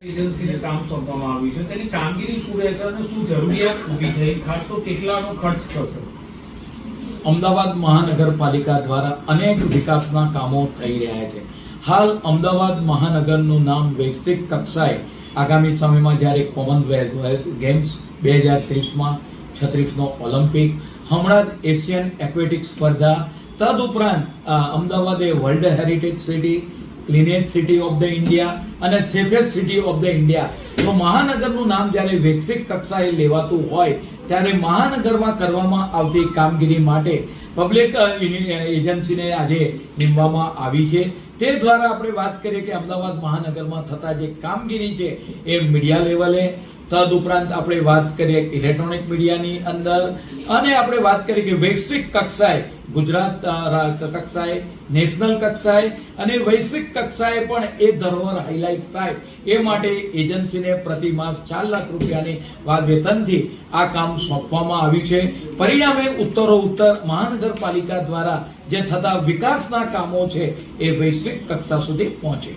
એજન્સીને કામ સોંપવામાં આવ્યું છે તેની કામગીરી શું રહેશે અને શું જરૂરિયાત ઊભી થઈ, ખાસ તો કેટલાનો ખર્ચ થશે? અમદાવાદ મહાનગરપાલિકા દ્વારા અનેક વિકાસના કામો થઈ રહ્યા છે. હાલ અમદાવાદ મહાનગરનું નામ વૈશ્વિક કક્ષાએ આગામી સમયમાં જ્યારે કોમનવેલ્થ ગેમ્સ 2030માં 36નો ઓલિમ્પિક, હમણાં જ એશિયન એક્વેટિક સ્પર્ધા, તદુપરાંત અમદાવાદ એ world heritage city, cleanest city of the India અને safest city of the India. તો મહાનગરનું નામ જ્યારે વૈશ્વિક કક્ષાએ લેવાતું હોય ત્યારે મહાનગરમાં કરવામાં આવતી કામગીરી માટે પબ્લિક એજન્સીને આજે નીમવામાં આવી છે. તે દ્વારા આપણે વાત કરીએ કે અમદાવાદ મહાનગરમાં થતા જે કામગીરી છે એ મીડિયા લેવલે, તદુપરાંત આપણે વાત કરીએ ઇલેક્ટ્રોનિક મીડિયાની અંદર, અને આપણે વાત કરીએ કે વૈશ્વિક કક્ષાએ, ગુજરાત કક્ષાએ, નેશનલ કક્ષાએ અને વૈશ્વિક કક્ષાએ પણ એ ધરોહર હાઇલાઇટ થાય એ માટે એજન્સીને પ્રતિ માસ 4 લાખ રૂપિયાની વેતનથી આ કામ સોંપવામાં આવ્યું છે. પરિણામે ઉત્તરોત્તર મહાનગરપાલિકા દ્વારા જે થતા વિકાસના કામો છે એ વૈશ્વિક કક્ષા સુધી પહોંચે.